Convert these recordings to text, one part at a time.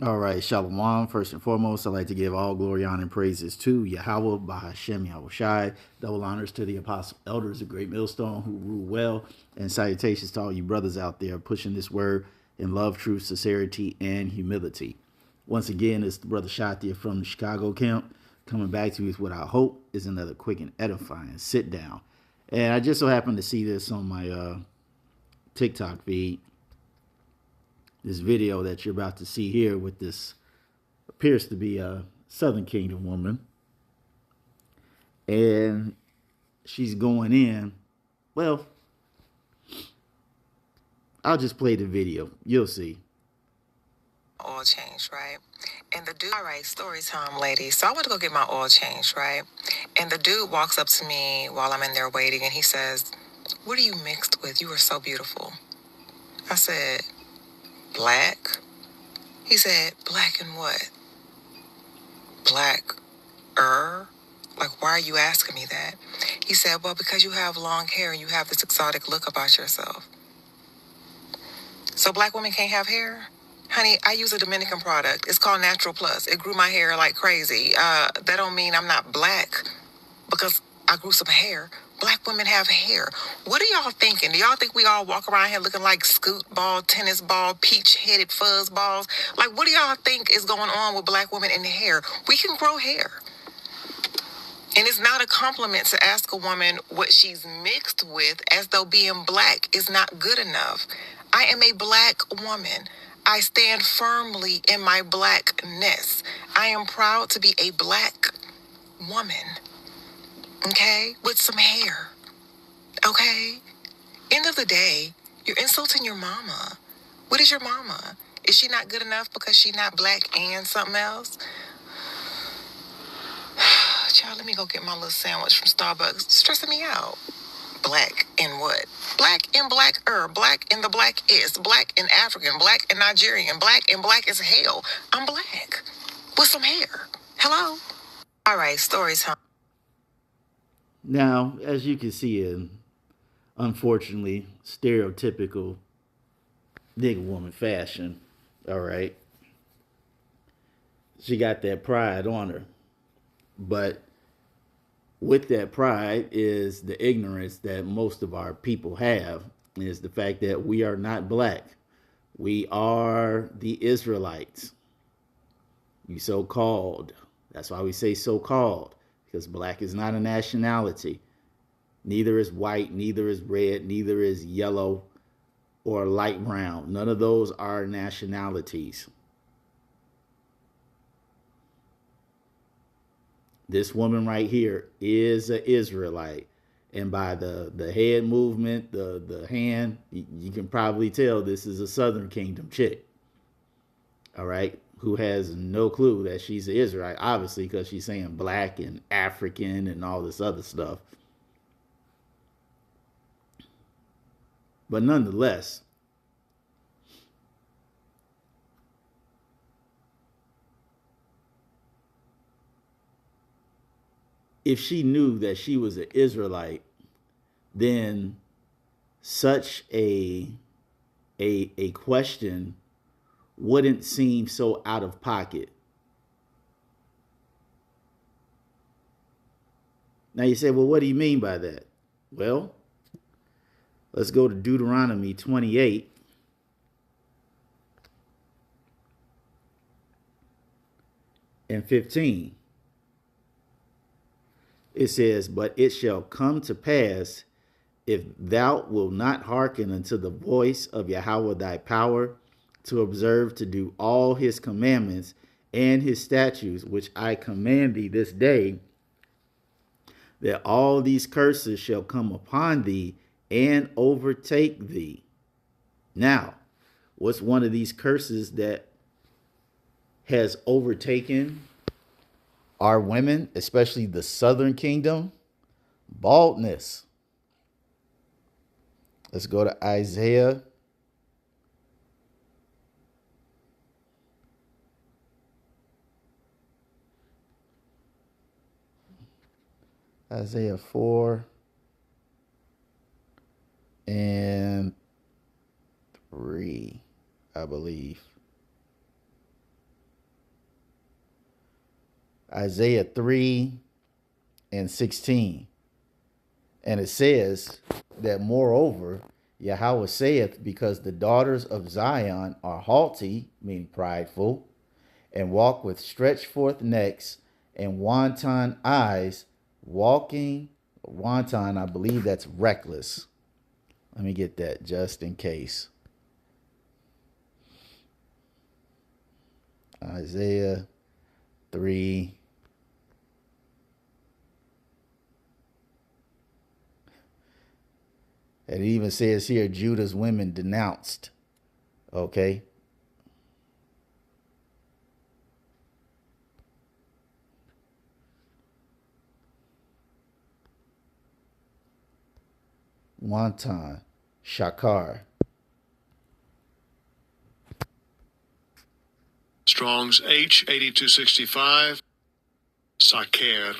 All right, Shalom. First and foremost, I'd like to give all glory, honor, and praises to Yahweh, Bahashem, Yahweh Shai. Double honors to the apostle elders of Great Millstone who rule well. And salutations to all you brothers out there pushing this word in love, truth, sincerity, and humility. Once again, it's the brother Shatia from the Chicago camp coming back to you with what I hope is another quick and edifying sit down. And I just so happened to see this on my TikTok feed, this video that you're about to see here with this appears to be a Southern Kingdom woman, and she's going in. Well, I'll just play the video. You'll see. Oil change, right? And the dude, all right, story time, ladies. So I went to go get my oil change, right? And the dude walks up to me while I'm in there waiting, and he says, "What are you mixed with? You are so beautiful." I said, "Black?" He said, "Black and what?" "Black, like, why are you asking me that?" He said, "Well, because you have long hair and you have this exotic look about yourself." So black women can't have hair? Honey, I use a Dominican product. It's called Natural Plus. It grew my hair like crazy. That don't mean I'm not black because I grew some hair. Black women have hair. What are y'all thinking? Do y'all think we all walk around here looking like scoot ball, tennis ball, peach-headed fuzz balls? Like, what do y'all think is going on with black women in the hair? We can grow hair. And it's not a compliment to ask a woman what she's mixed with as though being black is not good enough. I am a black woman. I stand firmly in my blackness. I am proud to be a black woman, okay, with some hair, okay? End of the day, you're insulting your mama. What is your mama? Is she not good enough because she's not black and something else? Child, let me go get my little sandwich from Starbucks. It's stressing me out. Black in what? Black in blacker, black in the black is, black in African, black in Nigerian, black in black as hell. I'm black with some hair. Hello? All right, story time. Now, as you can see, in unfortunately stereotypical nigga woman fashion, all right, she got that pride on her. But with that pride is the ignorance that most of our people have, is the fact that we are not black. We are the Israelites. You so called. That's why we say so called, because black is not a nationality. Neither is white, neither is red, neither is yellow or light brown. None of those are nationalities. This woman right here is an Israelite. And by the head movement, the hand, you can probably tell this is a Southern Kingdom chick. All right, who has no clue that she's an Israelite, obviously, because she's saying black and African and all this other stuff. But nonetheless, if she knew that she was an Israelite, then such a question wouldn't seem so out of pocket. Now you say, well, what do you mean by that? Well, let's go to Deuteronomy 28 and 15. It says, "But it shall come to pass, if thou wilt not hearken unto the voice of Yahweh thy power, to observe to do all his commandments and his statutes, which I command thee this day, that all these curses shall come upon thee and overtake thee." Now, what's one of these curses that has overtaken our women, especially the Southern Kingdom? Baldness. Let's go to Isaiah. Isaiah 4 and 3, I believe. Isaiah 3:16. And it says that moreover, Yahweh saith, because the daughters of Zion are haughty, meaning prideful, and walk with stretched forth necks and wanton eyes, walking wanton, I believe that's reckless. Let me get that just in case. Isaiah 3. It even says here, Judah's women denounced. Okay. Wanton, Shakar. Strong's H8265, Saker.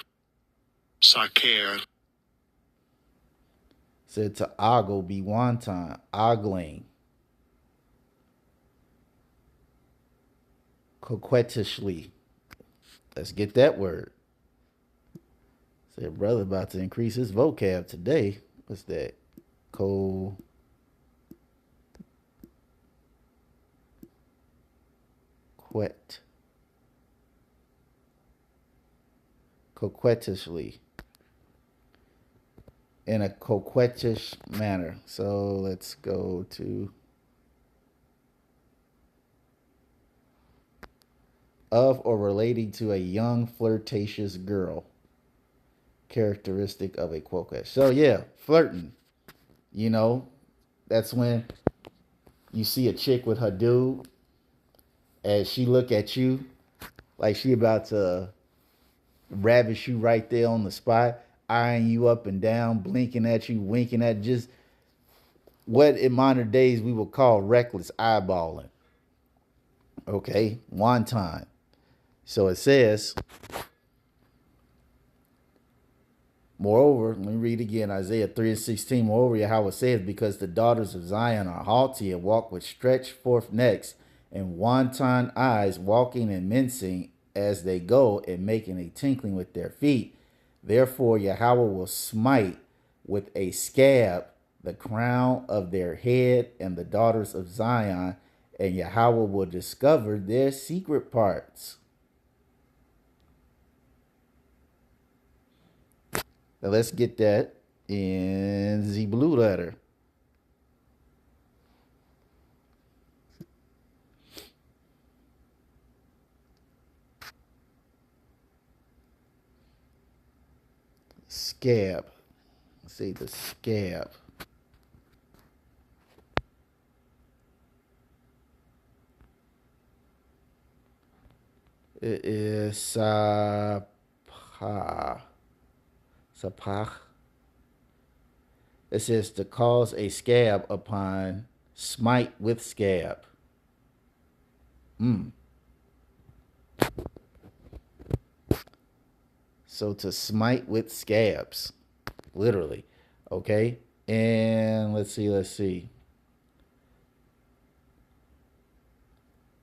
Said to ogle be wanton, ogling, coquettishly. Let's get that word. Said brother about to increase his vocab today. What's that? Coquettishly. In a coquettish manner. So let's go to of or relating to a young flirtatious girl. Characteristic of a coquette. So yeah, flirting. You know, that's when you see a chick with her dude and she look at you like she about to ravish you right there on the spot, eyeing you up and down, blinking at you, winking at, just what in modern days we would call reckless eyeballing. Okay, wanton. So it says, moreover, let me read again, Isaiah 3:16. Moreover, Yahweh says, because the daughters of Zion are haughty and walk with stretched forth necks and wanton eyes, walking and mincing as they go and making a tinkling with their feet. Therefore, Yahweh will smite with a scab the crown of their head and the daughters of Zion, and Yahweh will discover their secret parts. Now let's get that in the blue letter. Scab. Let's see the scab. It is sapah. Sapach. It says to cause a scab upon, smite with scab. So to smite with scabs, literally. Okay. And let's see.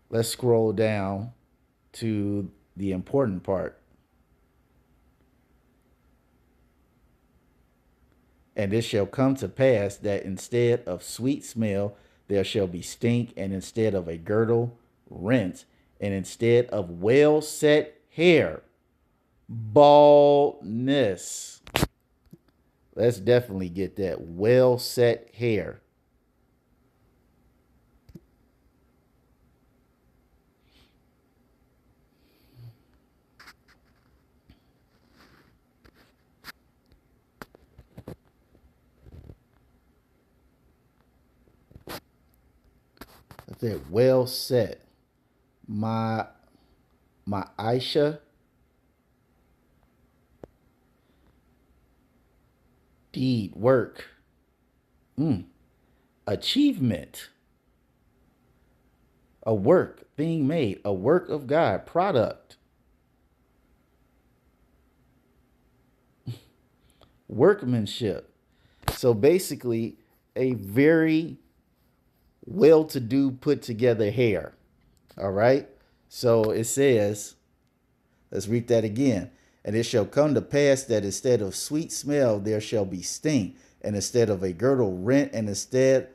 Let's scroll down to the important part. And it shall come to pass that instead of sweet smell, there shall be stink, and instead of a girdle, rent, and instead of well set hair, baldness. Let's definitely get that well set hair. That's it. Well set. My Aisha. Deed, work. Achievement. A work, thing made, a work of God, product. Workmanship. So basically, a very well to do, put together hair. All right. So it says, Let's read that again. And it shall come to pass that instead of sweet smell, there shall be stink, and instead of a girdle rent, and instead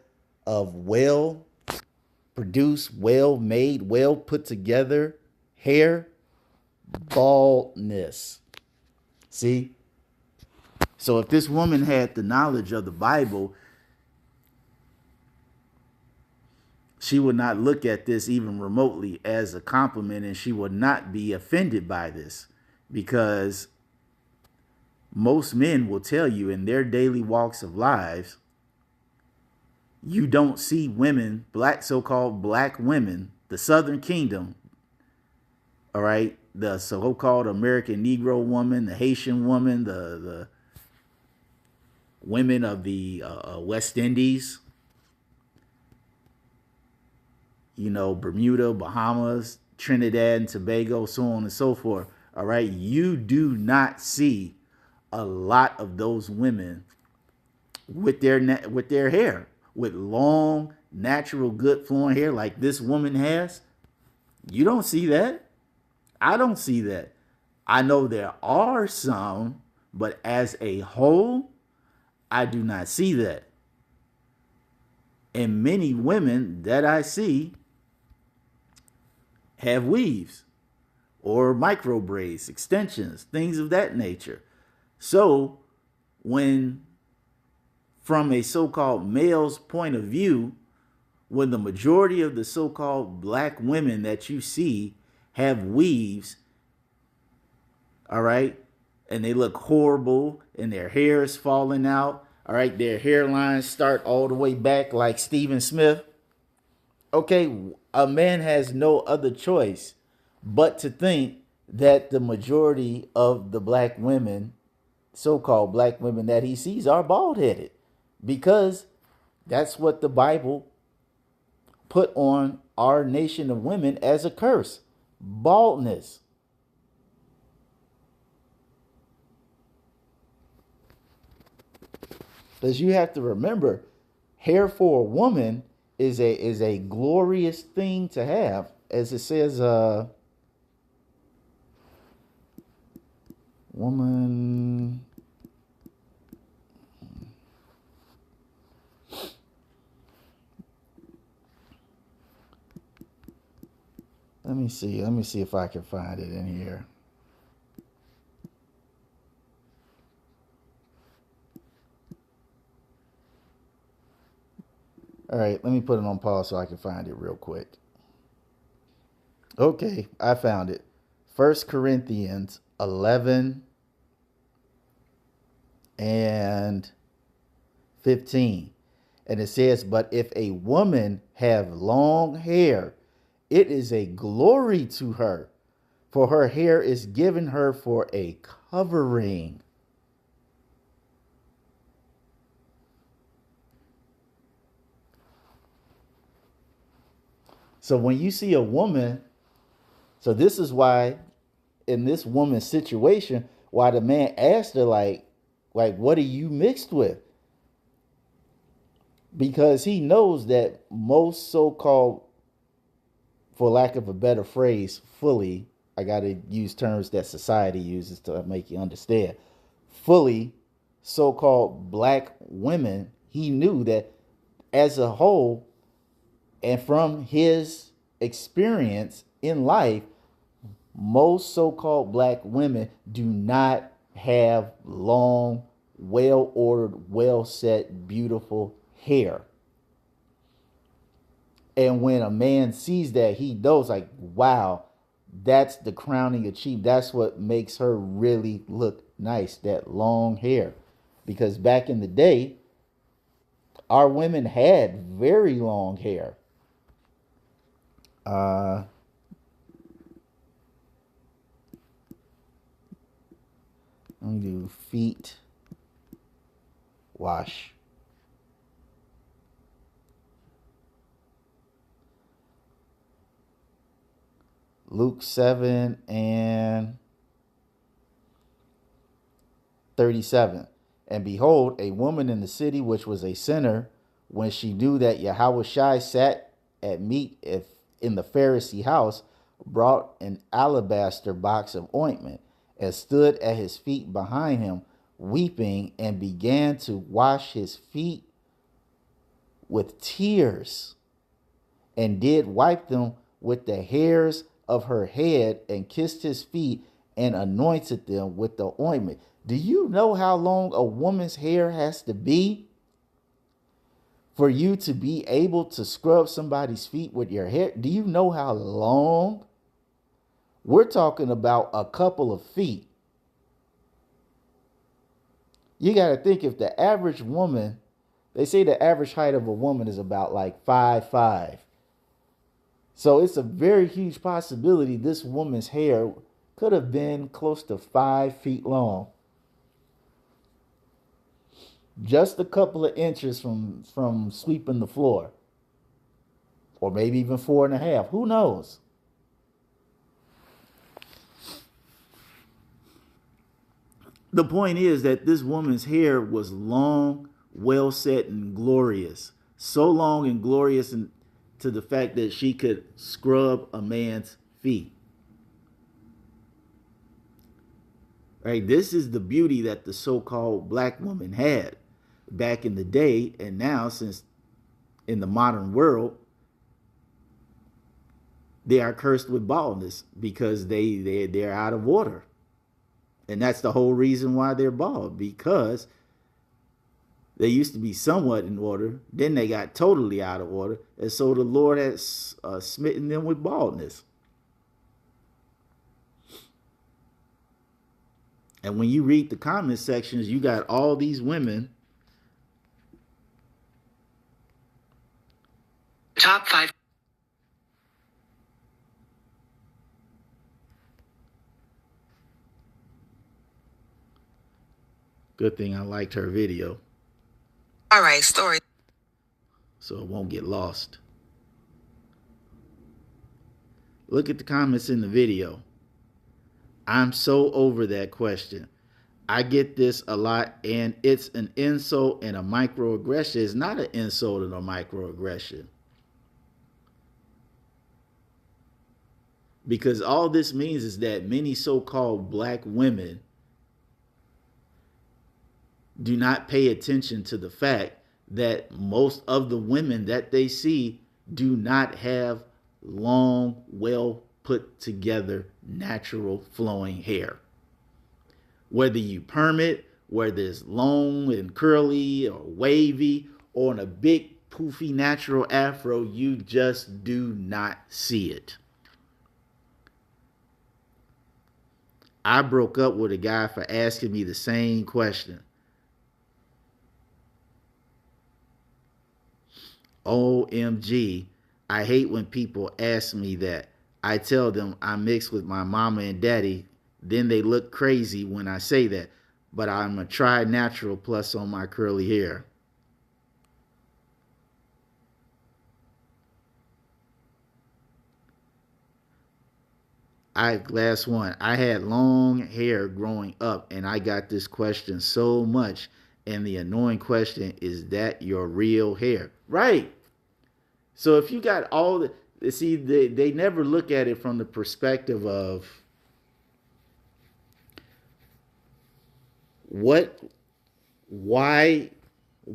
of well produced, well made, well put together hair, baldness. See? So if this woman had the knowledge of the Bible, she would not look at this even remotely as a compliment, and she would not be offended by this, because most men will tell you in their daily walks of lives, you don't see women, so-called black women, the Southern Kingdom, all right, the so-called American Negro woman, the Haitian woman, the women of the West Indies, Bermuda, Bahamas, Trinidad and Tobago, so on and so forth. All right. You do not see a lot of those women with their hair, with long, natural, good flowing hair like this woman has. You don't see that. I don't see that. I know there are some, but as a whole, I do not see that. And many women that I see have weaves or micro braids, extensions, things of that nature. So when, from a so-called male's point of view, when the majority of the so-called black women that you see have weaves, all right, and they look horrible and their hair is falling out, all right, their hairlines start all the way back like Stephen Smith. Okay, a man has no other choice but to think that the majority of the black women, so-called black women that he sees, are bald-headed, because that's what the Bible put on our nation of women as a curse: baldness. Because you have to remember, hair for a woman is a glorious thing to have, as it says, woman. Let me see if I can find it in here. All right, let me put it on pause so I can find it real quick. Okay, I found it. 1 Corinthians 11 and 15. And it says, but if a woman have long hair, it is a glory to her, for her hair is given her for a covering. So when you see a woman, so this is why in this woman's situation, why the man asked her, like, what are you mixed with? Because he knows that most so-called, for lack of a better phrase, fully, I got to use terms that society uses to make you understand, fully so-called black women, he knew that as a whole, and from his experience in life, most so-called black women do not have long, well-ordered, well-set, beautiful hair. And when a man sees that, he knows, like, wow, that's the crowning achievement. That's what makes her really look nice, that long hair. Because back in the day, our women had very long hair. Let me do feet wash. Luke 7 and 37. And behold, a woman in the city which was a sinner, when she knew that Yahushua sat at meat in the Pharisee house, brought an alabaster box of ointment, and stood at his feet behind him, weeping, and began to wash his feet with tears, and did wipe them with the hairs of her head, and kissed his feet, and anointed them with the ointment. Do you know how long a woman's hair has to be for you to be able to scrub somebody's feet with your hair? Do you know how long? We're talking about a couple of feet. You got to think, if the average woman, they say the average height of a woman is about like 5'5". So it's a very huge possibility this woman's hair could have been close to 5 feet long. Just a couple of inches from sweeping the floor. Or maybe even 4.5. Who knows? The point is that this woman's hair was long, well set, and glorious. So long and glorious, and to the fact that she could scrub a man's feet. Right? This is the beauty that the so-called black woman had back in the day, and now, since in the modern world, they are cursed with baldness because they're out of order. And that's the whole reason why they're bald, because they used to be somewhat in order, then they got totally out of order, and so the Lord has smitten them with baldness. And when you read the comment sections, you got all these women. Top 5. Good thing I liked her video, All right, story. so it won't get lost. Look at the comments in the video. I'm so over that question. I get this a lot, and it's an insult and a microaggression. It's not an insult and a microaggression. Because all this means is that many so-called black women do not pay attention to the fact that most of the women that they see do not have long, well put together, natural flowing hair. Whether you perm it, whether it's long and curly or wavy, or in a big poofy natural afro, you just do not see it. I broke up with a guy for asking me the same question. OMG, I hate when people ask me that. I tell them I'm mixed with my mama and daddy. Then they look crazy when I say that. But I'm a tri-natural plus on my curly hair. Last one. I had long hair growing up, and I got this question so much. And the annoying question is, that your real hair? Right. So if you got all the, see, they never look at it from the perspective of why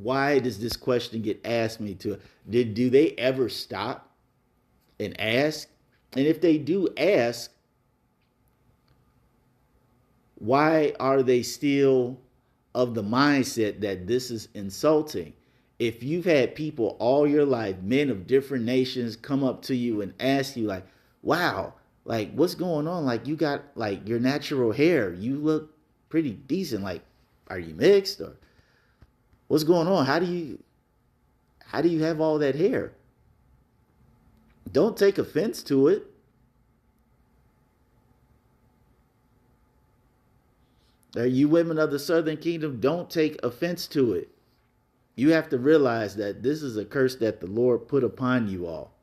does this question get asked me to? Do they ever stop and ask? And if they do ask, why are they still of the mindset that this is insulting? If you've had people all your life, men of different nations, come up to you and ask you like, wow, like what's going on? Like you got like your natural hair, you look pretty decent. Like, are you mixed or what's going on? How do you have all that hair? Don't take offense to it. You women of the Southern Kingdom, don't take offense to it. You have to realize that this is a curse that the Lord put upon you all.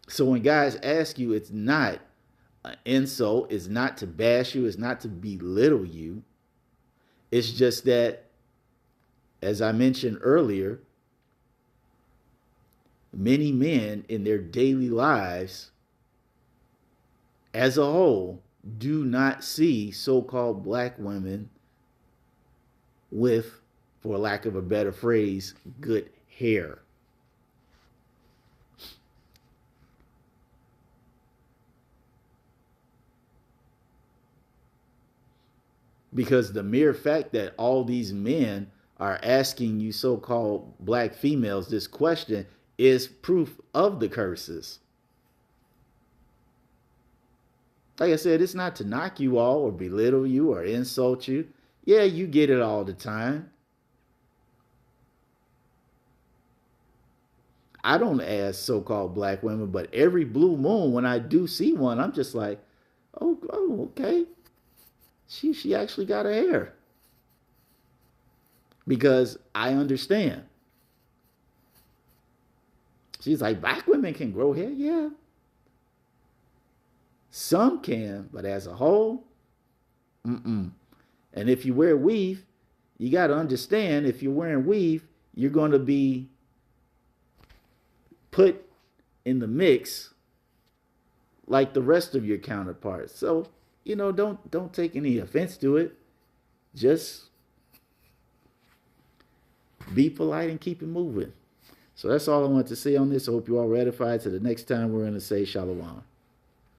So when guys ask you, it's not an insult, it's not to bash you, it's not to belittle you. It's just that, as I mentioned earlier, many men in their daily lives as a whole do not see so-called black women with, for lack of a better phrase, good hair. Because the mere fact that all these men are asking you so-called black females this question is proof of the curses. Like I said, it's not to knock you all or belittle you or insult you. Yeah, you get it all the time. I don't ask so-called black women, but every blue moon when I do see one, I'm just like, oh okay. She actually got a hair. Because I understand. She's like, black women can grow hair? Yeah. Some can, but as a whole, mm-mm. And if you wear weave, you got to understand, if you're wearing weave, you're going to be put in the mix like the rest of your counterparts. So, don't take any offense to it. Just be polite and keep it moving. So that's all I want to say on this. I hope you all ratified. To the next time, we're going to say shalom.